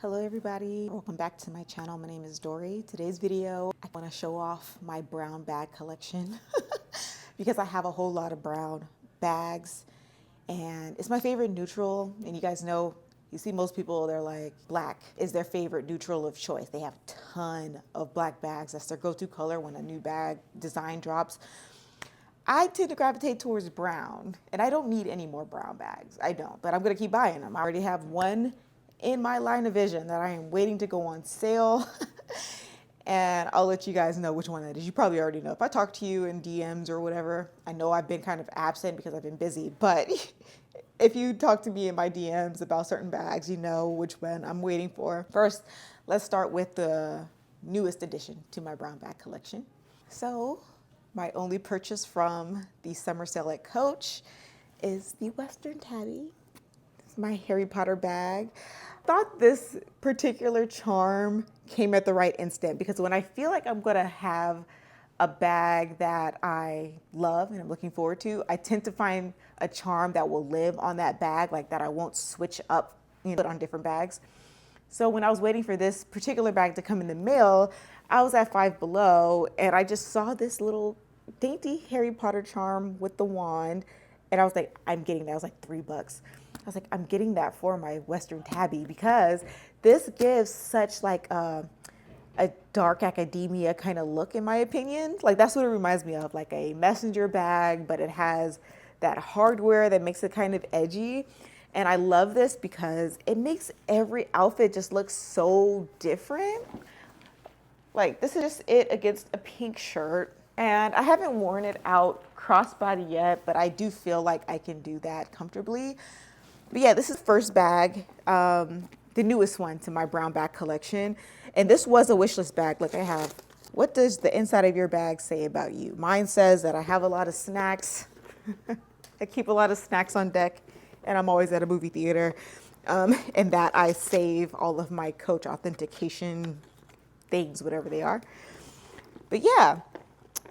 Hello everybody, welcome back to my channel. My name is Dory. Today's video, I want to show off my brown bag collection because I have a whole lot of brown bags and it's my favorite neutral. And you guys know, you see most people, they're like black is their favorite neutral of choice. They have a ton of black bags. That's their go-to color when a new bag design drops. I tend to gravitate towards brown and I don't need any more brown bags. I don't, but I'm gonna keep buying them. I already have one in my line of vision that I am waiting to go on sale. And I'll let you guys know which one that is. You probably already know. If I talk to you in DMs or whatever, I know I've been kind of absent because I've been busy, but if you talk to me in my DMs about certain bags, you know which one I'm waiting for. First, let's start with the newest addition to my brown bag collection. So, my only purchase from the summer sale at Coach is the Western Tabby. It's my Harry Potter bag. Thought this particular charm came at the right instant because when I feel like I'm gonna have a bag that I love and I'm looking forward to, I tend to find a charm that will live on that bag, like that I won't switch up, put on different bags. So when I was waiting for this particular bag to come in the mail, I was at Five Below and I just saw this little dainty Harry Potter charm with the wand. And I was like, I'm getting that. It was like $3. I was like, I'm getting that for my Western Tabby because this gives such like a dark academia kind of look, in my opinion. Like that's what it reminds me of, like a messenger bag, but it has that hardware that makes it kind of edgy. And I love this because it makes every outfit just look so different. Like this is just it against a pink shirt. And I haven't worn it out crossbody yet, but I do feel like I can do that comfortably. But yeah, this is the first bag, the newest one to my brown bag collection. And this was a wishlist bag. Look, I have, what does the inside of your bag say about you? Mine says that I have a lot of snacks. I keep a lot of snacks on deck and I'm always at a movie theater. And that I save all of my Coach authentication things, whatever they are. But yeah.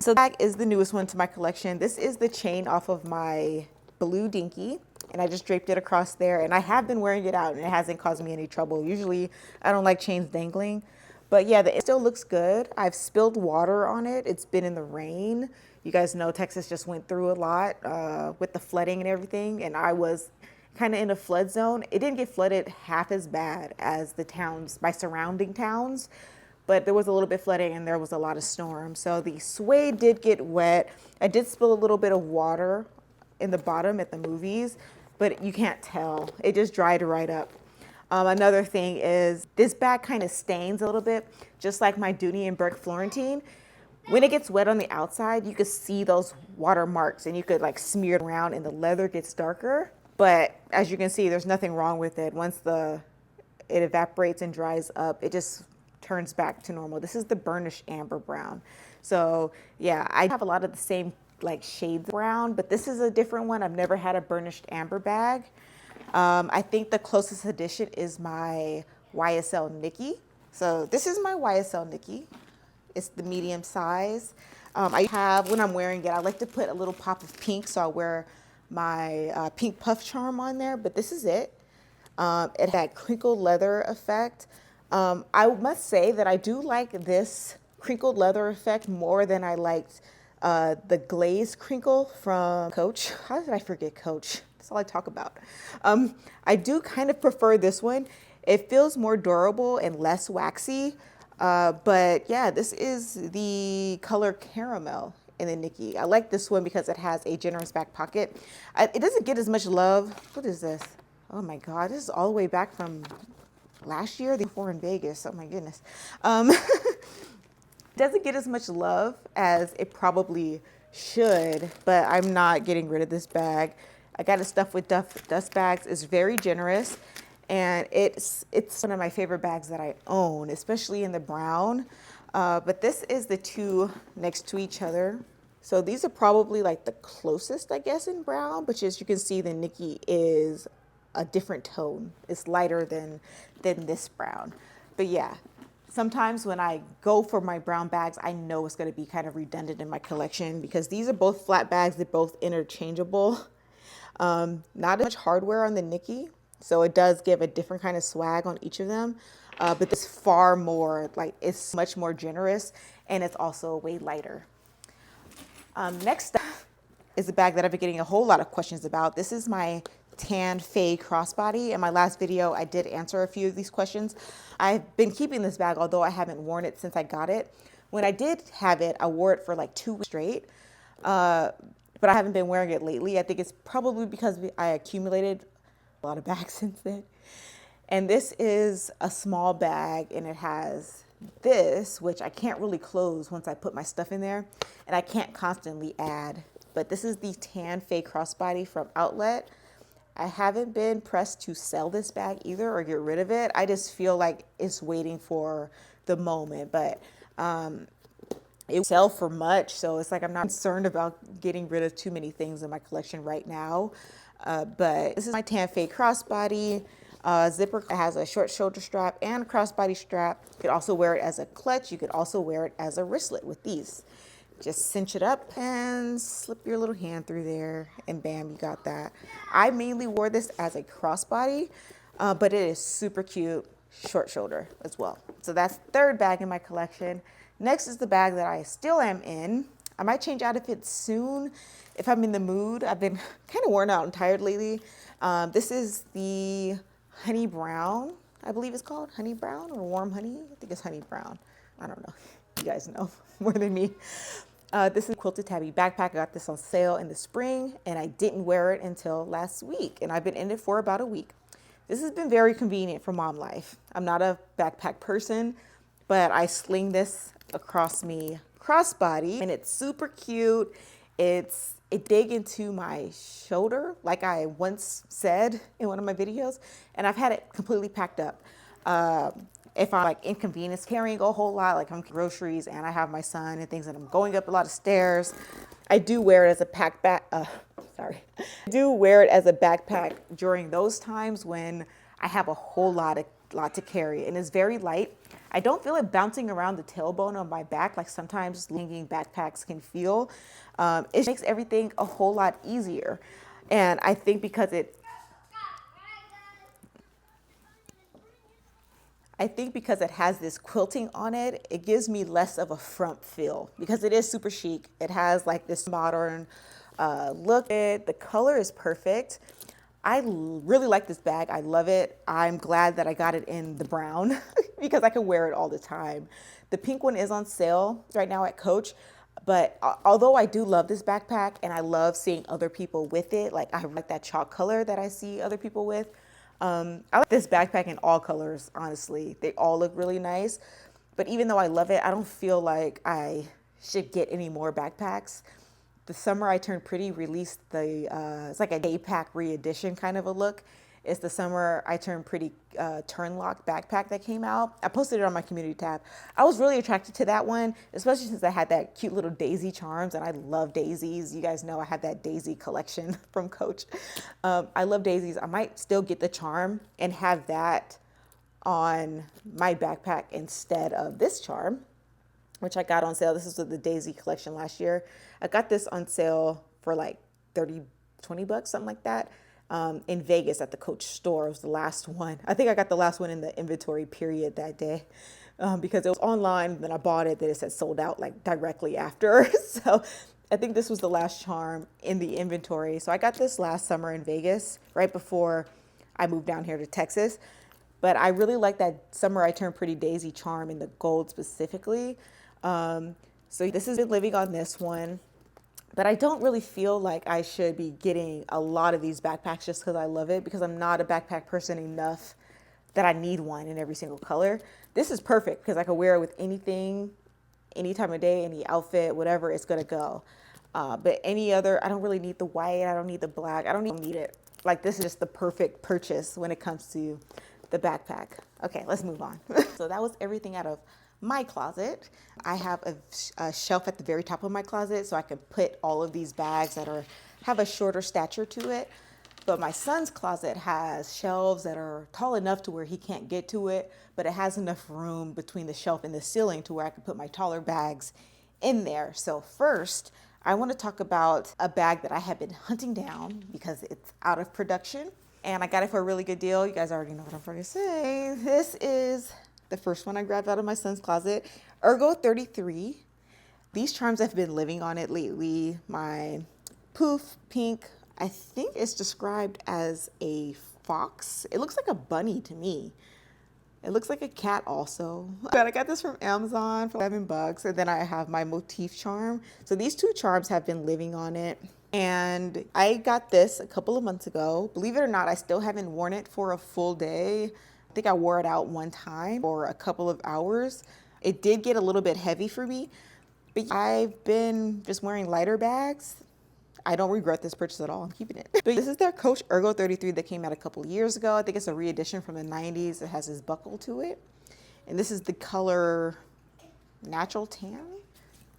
So that is the newest one to my collection. This is the chain off of my blue dinky, and I just draped it across there, and I have been wearing it out, and it hasn't caused me any trouble. Usually, I don't like chains dangling, but yeah, it still looks good. I've spilled water on it. It's been in the rain. You guys know Texas just went through a lot with the flooding and everything, and I was kind of in a flood zone. It didn't get flooded half as bad as the towns, my surrounding towns, but there was a little bit flooding and there was a lot of storm. So the suede did get wet. I did spill a little bit of water in the bottom at the movies, but you can't tell. It just dried right up. Another thing is this bag kind of stains a little bit, just like my Dooney and Bourke Florentine. When it gets wet on the outside, you could see those water marks and you could like smear it around and the leather gets darker. But as you can see, there's nothing wrong with it. Once it evaporates and dries up, it just turns back to normal. This is the burnished amber brown. So yeah, I have a lot of the same like shades of brown, but this is a different one. I've never had a burnished amber bag. I think the closest addition is my YSL Nikki. So this is my YSL Nikki. It's the medium size. I have, when I'm wearing it, I like to put a little pop of pink. So I wear my pink puff charm on there, but this is it. It had crinkled leather effect. I must say that I do like this crinkled leather effect more than I liked the glazed crinkle from Coach. How did I forget Coach? That's all I talk about. I do kind of prefer this one. It feels more durable and less waxy. But yeah, this is the color caramel in the Nikki. I like this one because it has a generous back pocket. It doesn't get as much love. What is this? Oh my God, this is all the way back from last year, before in Vegas. Oh my goodness. Doesn't get as much love as it probably should, but I'm not getting rid of this bag. I got it stuffed with dust bags. It's very generous, and it's one of my favorite bags that I own, especially in the brown. But this is the two next to each other. So these are probably like the closest, I guess, in brown, but as you can see, the Nikki is a different tone. It's lighter than this brown. But yeah, sometimes when I go for my brown bags, I know it's going to be kind of redundant in my collection because these are both flat bags. They're both interchangeable. Not as much hardware on the Nikki. So it does give a different kind of swag on each of them. But this far more, like it's much more generous, and it's also way lighter. Next up is a bag that I've been getting a whole lot of questions about. This is my Tan Faye crossbody. In my last video, I did answer a few of these questions. I've been keeping this bag, although I haven't worn it since I got it. When I did have it, I wore it for like 2 weeks straight, but I haven't been wearing it lately. I think it's probably because I accumulated a lot of bags since then. And this is a small bag, and it has this, which I can't really close once I put my stuff in there, and I can't constantly add. But this is the Tan Faye crossbody from Outlet. I haven't been pressed to sell this bag either or get rid of it. I just feel like it's waiting for the moment, but it will sell for much. So it's like I'm not concerned about getting rid of too many things in my collection right now. But this is my Tan Faye crossbody. Zipper. It has a short shoulder strap and a crossbody strap. You could also wear it as a clutch. You could also wear it as a wristlet with these. Just cinch it up and slip your little hand through there, and bam, you got that. I mainly wore this as a crossbody, but it is super cute, short shoulder as well. So that's the third bag in my collection. Next is the bag that I still am in. I might change outfits soon if I'm in the mood. I've been kind of worn out and tired lately. This is the honey brown, I believe it's called honey brown or warm honey. I think it's honey brown. I don't know. You guys know more than me. This is Quilted Tabby backpack. I got this on sale in the spring, and I didn't wear it until last week, and I've been in it for about a week. This has been very convenient for mom life. I'm not a backpack person, but I sling this across me crossbody, and it's super cute. It dig into my shoulder, like I once said in one of my videos, and I've had it completely packed up. If I'm like inconvenienced carrying a whole lot, like I'm groceries and I have my son and things, and I'm going up a lot of stairs, I do wear it as a I do wear it as a backpack during those times when I have a whole lot to carry, and it's very light. I don't feel it bouncing around the tailbone of my back like sometimes hanging backpacks can feel. It makes everything a whole lot easier, and I think because it has this quilting on it, it gives me less of a frump feel because it is super chic. It has like this modern look. The color is perfect. I really like this bag. I love it. I'm glad that I got it in the brown because I can wear it all the time. The pink one is on sale right now at Coach. But although I do love this backpack and I love seeing other people with it, like I like that chalk color that I see other people with. I like this backpack in all colors, honestly. They all look really nice. But even though I love it, I don't feel like I should get any more backpacks. The Summer I Turned Pretty released it's like a day pack re-edition kind of a look. It's the Summer I Turned Pretty turn lock backpack that came out. I posted it on my community tab. I was really attracted to that one, especially since I had that cute little daisy charms, and I love daisies. You guys know I had that daisy collection from Coach. I love daisies. I might still get the charm and have that on my backpack instead of this charm, which I got on sale. This is the daisy collection last year. I got this on sale for like 20 bucks, something like that. In Vegas at the Coach store. It was the last one. I think I got the last one in the inventory period that day because it was online. Then I bought it. Then it said sold out like directly after. So I think this was the last charm in the inventory. So I got this last summer in Vegas right before I moved down here to Texas. But I really like that Summer I Turned Pretty daisy charm in the gold specifically. So this has been living on this one. But I don't really feel like I should be getting a lot of these backpacks just because I love it, because I'm not a backpack person enough that I need one in every single color. This is perfect because I can wear it with anything, any time of day, any outfit, whatever, it's going to go. But any other, I don't really need the white. I don't need the black. I don't even need it. Like, this is just the perfect purchase when it comes to the backpack. Okay, let's move on. So that was everything out of my closet. I have a shelf at the very top of my closet so I can put all of these bags that have a shorter stature to it. But my son's closet has shelves that are tall enough to where he can't get to it, but it has enough room between the shelf and the ceiling to where I can put my taller bags in there. So first, I want to talk about a bag that I have been hunting down because it's out of production. and I got it for a really good deal. You guys already know what I'm going to say. This is the first one I grabbed out of my son's closet, Ergo 33. These charms have been living on it lately. My poof pink, I think it's described as a fox. It looks like a bunny to me. It looks like a cat also. But I got this from Amazon for $11, and then I have my motif charm. So these two charms have been living on it. And I got this a couple of months ago. Believe it or not, I still haven't worn it for a full day. I think I wore it out one time for a couple of hours. It did get a little bit heavy for me, but I've been just wearing lighter bags. I don't regret this purchase at all. I'm keeping it. But this is their Coach Ergo 33 that came out a couple of years ago. I think it's a re-edition from the 90s. It has this buckle to it. And this is the color Natural Tan.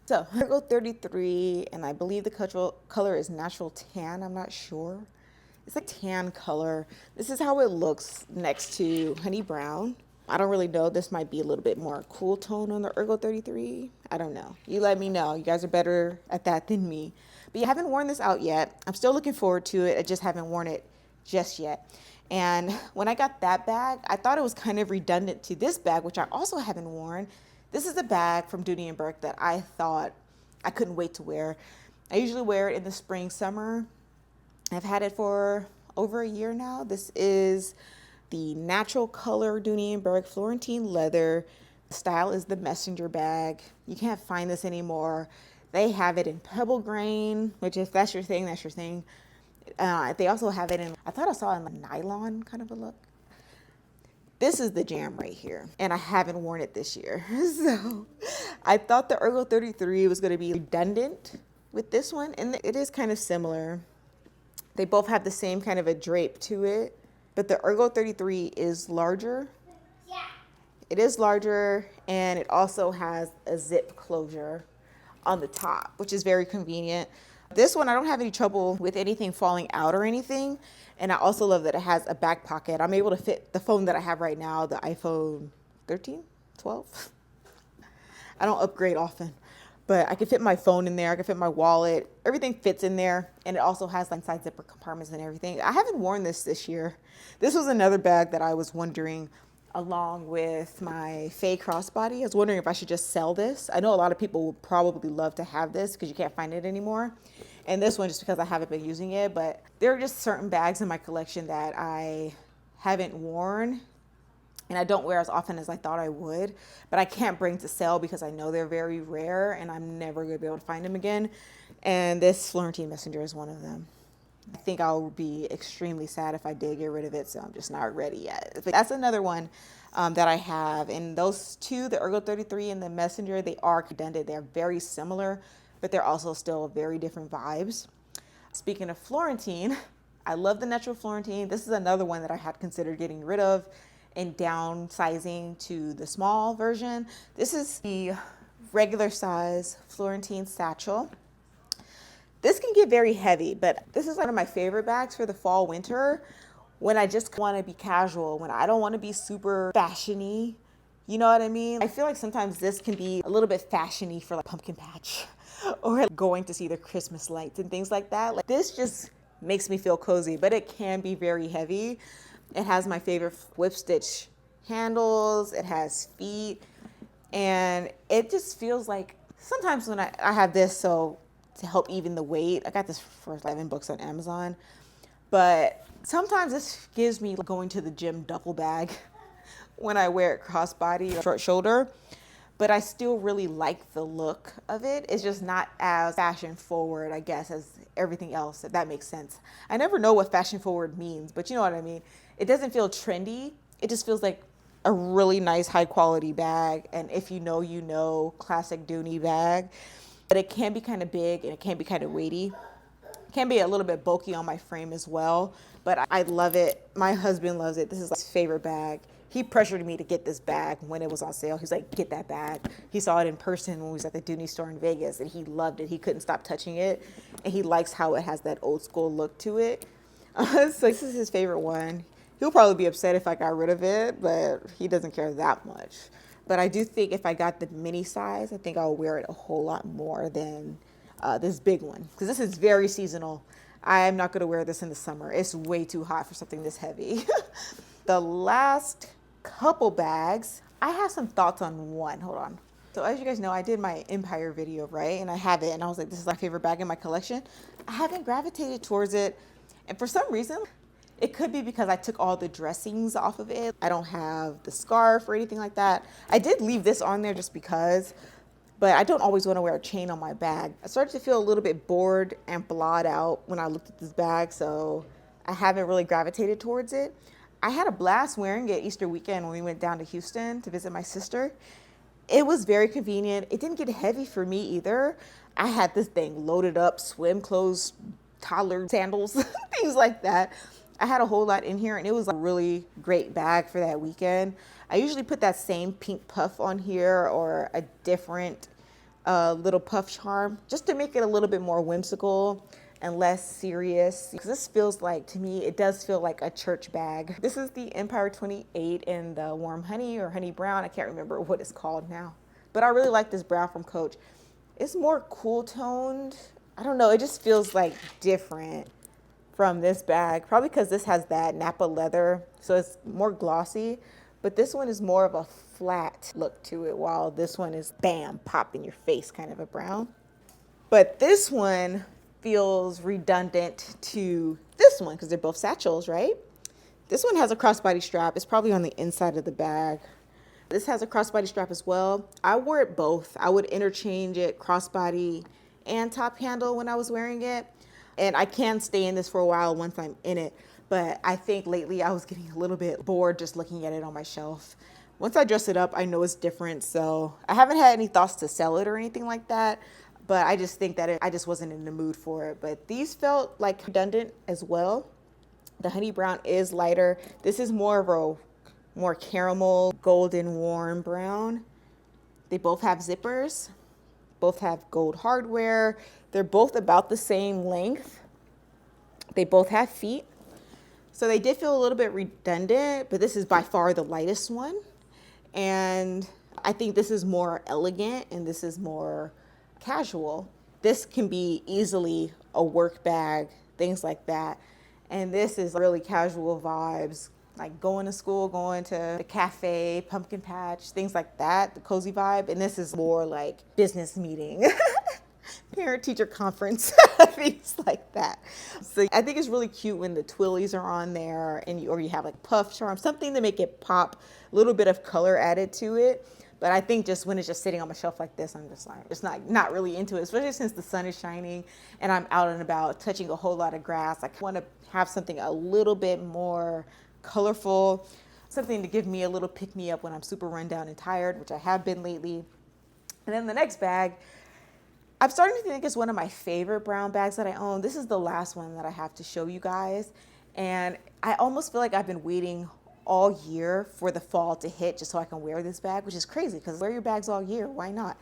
So Ergo 33, and I believe the color is Natural Tan. I'm not sure. It's a tan color. This is how it looks next to Honey Brown. I don't really know. This might be a little bit more cool tone on the Ergo 33. I don't know. You let me know. You guys are better at that than me. But you haven't worn this out yet. I'm still looking forward to it. I just haven't worn it just yet. And when I got that bag, I thought it was kind of redundant to this bag, which I also haven't worn. This is a bag from Dooney and Bourke that I thought I couldn't wait to wear. I usually wear it in the spring, summer. I've had it for over a year now. This is the natural color Dooney and Bourke Florentine leather. The style is the messenger bag. You can't find this anymore. They have it in pebble grain, which if that's your thing, that's your thing. They also have it in, I thought I saw it in a nylon kind of a look. This is the jam right here, and I haven't worn it this year. So I thought the Ergo 33 was going to be redundant with this one, and it is kind of similar. They both have the same kind of a drape to it, but the Ergo 33 is larger. Yeah. It is larger, and it also has a zip closure on the top, which is very convenient. This one, I don't have any trouble with anything falling out or anything. And I also love that it has a back pocket. I'm able to fit the phone that I have right now, the iPhone 13, 12. I don't upgrade often, but I can fit my phone in there. I can fit my wallet. Everything fits in there. And it also has like side zipper compartments and everything. I haven't worn this year. This was another bag that I was wondering, along with my Faye crossbody. I was wondering if I should just sell this. I know a lot of people would probably love to have this because you can't find it anymore. And this one just because I haven't been using it, but there are just certain bags in my collection that I haven't worn and I don't wear as often as I thought I would, but I can't bring to sale because I know they're very rare and I'm never gonna be able to find them again. And this Florentine Messenger is one of them. I think I'll be extremely sad if I did get rid of it, so I'm just not ready yet. But that's another one that I have. And those two, the Ergo 33 and the Messenger, they are redundant. They're very similar, but they're also still very different vibes. Speaking of Florentine, I love the natural Florentine. This is another one that I had considered getting rid of and downsizing to the small version. This is the regular size Florentine satchel. This can get very heavy, but this is one of my favorite bags for the fall winter when I just want to be casual, when I don't want to be super fashiony. You know what I mean? I feel like sometimes this can be a little bit fashiony for like pumpkin patch or going to see the Christmas lights and things like that. Like this just makes me feel cozy, but it can be very heavy. It has my favorite whip stitch handles. It has feet, and it just feels like sometimes when I have this, so to help even the weight. I got this for $11 on Amazon. But sometimes this gives me going to the gym duffel bag when I wear it crossbody or short shoulder. But I still really like the look of it. It's just not as fashion forward, I guess, as everything else, if that makes sense. I never know what fashion forward means, but you know what I mean. It doesn't feel trendy. It just feels like a really nice high quality bag. And if you know, classic Dooney bag. But it can be kind of big and it can be kind of weighty. It can be a little bit bulky on my frame as well, but I love it. My husband loves it. This is his favorite bag. He pressured me to get this bag when it was on sale. He's like, get that bag. He saw it in person when we was at the Dooney store in Vegas and he loved it. He couldn't stop touching it. And he likes how it has that old school look to it. So this is his favorite one. He'll probably be upset if I got rid of it, but he doesn't care that much. But I do think if I got the mini size, I think I'll wear it a whole lot more than this big one. Because this is very seasonal. I am not going to wear this in the summer. It's way too hot for something this heavy. The last couple bags, I have some thoughts on one. Hold on. So as you guys know, I did my Empire video, right? And I have it, and I was like, this is my favorite bag in my collection. I haven't gravitated towards it. And for some reason, it could be because I took all the dressings off of it. I don't have the scarf or anything like that. I did leave this on there just because, but I don't always want to wear a chain on my bag. I started to feel a little bit bored and blawed out when I looked at this bag, so I haven't really gravitated towards it. I had a blast wearing it Easter weekend when we went down to Houston to visit my sister. It was very convenient. It didn't get heavy for me either. I had this thing loaded up, swim clothes, toddler sandals, things like that. I had a whole lot in here, and it was a really great bag for that weekend. I usually put that same pink puff on here or a different little puff charm just to make it a little bit more whimsical and less serious, because this feels like, to me, it does feel like a church bag. This is the Empire 28 in the warm honey or honey brown. I can't remember what it's called now, but I really like this brown from Coach. It's more cool toned. I don't know, it just feels like different from this bag, probably because this has that Napa leather, so it's more glossy, but this one is more of a flat look to it, while this one is bam, pop in your face kind of a brown. But this one feels redundant to this one because they're both satchels, right? This one has a crossbody strap. It's probably on the inside of the bag. This has a crossbody strap as well. I wore it both. I would interchange it crossbody and top handle when I was wearing it. And I can stay in this for a while once I'm in it. But I think lately I was getting a little bit bored just looking at it on my shelf. Once I dress it up, I know it's different. So I haven't had any thoughts to sell it or anything like that. But I just think that I just wasn't in the mood for it. But these felt like redundant as well. The honey brown is lighter. This is more of a more caramel, golden, warm brown. They both have zippers. Both have gold hardware. They're both about the same length. They both have feet. So they did feel a little bit redundant, but this is by far the lightest one. And I think this is more elegant and this is more casual. This can be easily a work bag, things like that. And this is really casual vibes, like going to school, going to the cafe, pumpkin patch, things like that, the cozy vibe. And this is more like business meeting, parent teacher conference, things like that. So I think it's really cute when the twillies are on there and or you have like puff charm, something to make it pop, a little bit of color added to it. But I think just when it's just sitting on my shelf like this, I'm just like, it's not really into it, especially since the sun is shining and I'm out and about touching a whole lot of grass. I want to have something a little bit more colorful, something to give me a little pick me up when I'm super run down and tired, which I have been lately. And then the next bag, I'm starting to think it's one of my favorite brown bags that I own. This is the last one that I have to show you guys. And I almost feel like I've been waiting all year for the fall to hit just so I can wear this bag, which is crazy because wear your bags all year. Why not?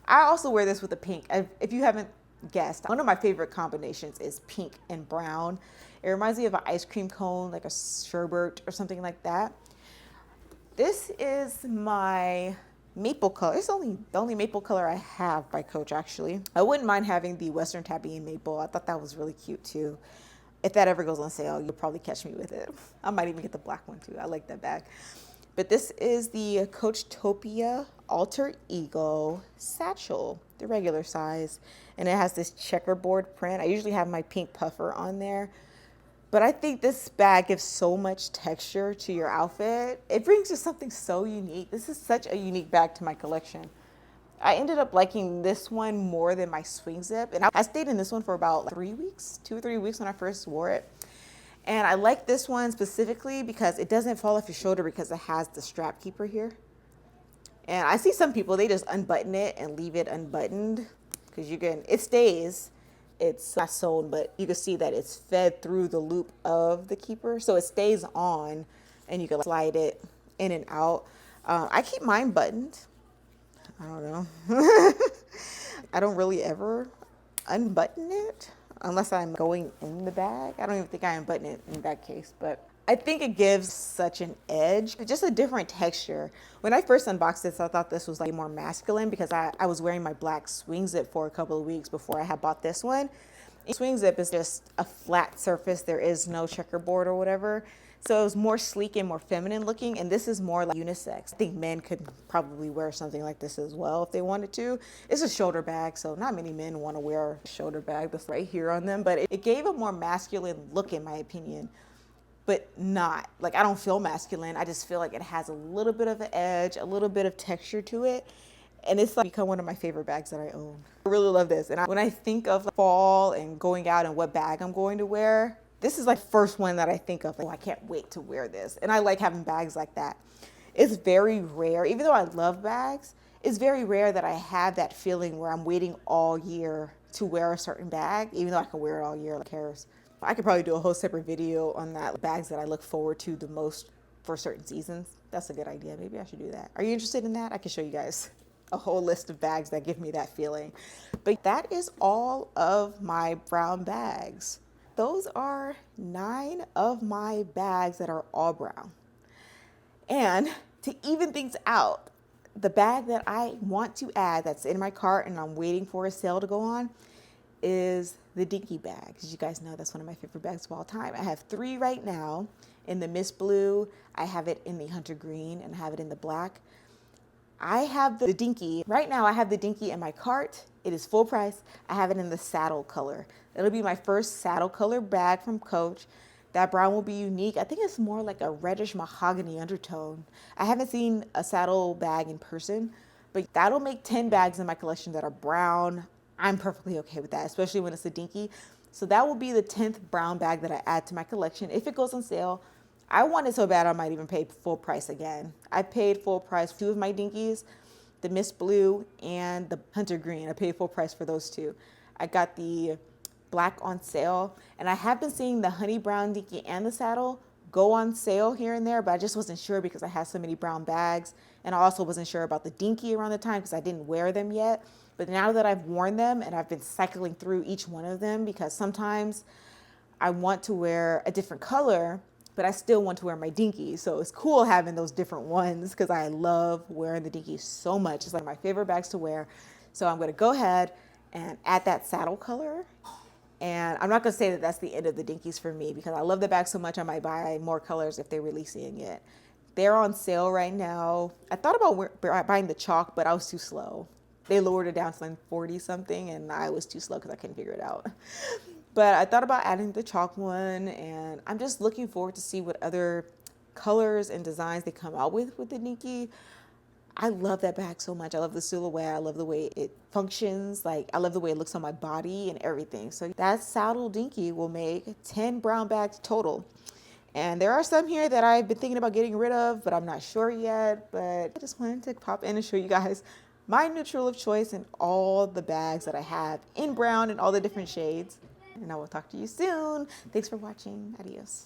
I also wear this with a pink. If you haven't guessed, one of my favorite combinations is pink and brown. It reminds me of an ice cream cone, like a sherbet or something like that. This is my maple color. It's the only maple color I have by Coach, actually. I wouldn't mind having the Western Tabby in maple. I thought that was really cute too. If that ever goes on sale, you'll probably catch me with it. I might even get the black one too. I like that bag. But this is the Coachtopia Alter Ego satchel, the regular size. And it has this checkerboard print. I usually have my pink puffer on there. But I think this bag gives so much texture to your outfit. It brings just something so unique. This is such a unique bag to my collection. I ended up liking this one more than my swing zip. And I stayed in this one for about 3 weeks, 2 or 3 weeks when I first wore it. And I like this one specifically because it doesn't fall off your shoulder because it has the strap keeper here. And I see some people, they just unbutton it and leave it unbuttoned because it stays. It's not sewn, but you can see that it's fed through the loop of the keeper. So it stays on and you can slide it in and out. I keep mine buttoned. I don't know. I don't really ever unbutton it unless I'm going in the bag. I don't even think I unbutton it in that case, but I think it gives such an edge, just a different texture. When I first unboxed this, I thought this was like more masculine because I was wearing my black swing zip for a couple of weeks before I had bought this one. Swing zip is just a flat surface. There is no checkerboard or whatever. So it was more sleek and more feminine looking, and this is more like unisex. I think men could probably wear something like this as well if they wanted to. It's a shoulder bag, so not many men want to wear a shoulder bag that's right here on them, but it gave a more masculine look in my opinion, but not, like, I don't feel masculine. I just feel like it has a little bit of an edge, a little bit of texture to it, and it's like become one of my favorite bags that I own. I really love this, and when I think of fall and going out and what bag I'm going to wear, this is like the first one that I think of. Like, oh, I can't wait to wear this. And I like having bags like that. It's very rare, even though I love bags, it's very rare that I have that feeling where I'm waiting all year to wear a certain bag, even though I can wear it all year, like cares. I could probably do a whole separate video on that, bags that I look forward to the most for certain seasons. That's a good idea. Maybe I should do that. Are you interested in that? I can show you guys a whole list of bags that give me that feeling. But that is all of my brown bags. Those are 9 of my bags that are all brown. And to even things out, the bag that I want to add that's in my cart and I'm waiting for a sale to go on is the Dinky bag. As you guys know, that's one of my favorite bags of all time. I have 3 right now in the mist blue. I have it in the hunter green and I have it in the black. I have the Dinky. Right now I have the Dinky in my cart. It is full price. I have it in the saddle color. It'll be my first saddle color bag from Coach. That brown will be unique. I think it's more like a reddish mahogany undertone. I haven't seen a saddle bag in person, but that'll make 10 bags in my collection that are brown. I'm perfectly okay with that, especially when it's a Dinky. So that will be the 10th brown bag that I add to my collection. If it goes on sale, I want it so bad I might even pay full price again. I paid full price for 2 of my Dinkies, the mist blue and the hunter green. I paid full price for those 2. I got the black on sale, and I have been seeing the honey brown Dinky and the saddle go on sale here and there, but I just wasn't sure because I had so many brown bags, and I also wasn't sure about the Dinky around the time because I didn't wear them yet. But now that I've worn them and I've been cycling through each one of them, because sometimes I want to wear a different color, but I still want to wear my Dinky. So it's cool having those different ones because I love wearing the Dinky so much. It's like my favorite bags to wear. So I'm going to go ahead and add that saddle color. And I'm not going to say that that's the end of the Dinkies for me because I love the bag so much I might buy more colors if they're releasing it. They're on sale right now. I thought about buying the chalk, but I was too slow. They lowered it down to like 40 something and I was too slow because I couldn't figure it out. But I thought about adding the chalk one, and I'm just looking forward to see what other colors and designs they come out with the Dinky. I love that bag so much. I love the silhouette. I love the way it functions. Like, I love the way it looks on my body and everything. So that saddle Dinky will make 10 brown bags total. And there are some here that I've been thinking about getting rid of, but I'm not sure yet. But I just wanted to pop in and show you guys my neutral of choice in all the bags that I have in brown and all the different shades. And I will talk to you soon. Thanks for watching. Adios.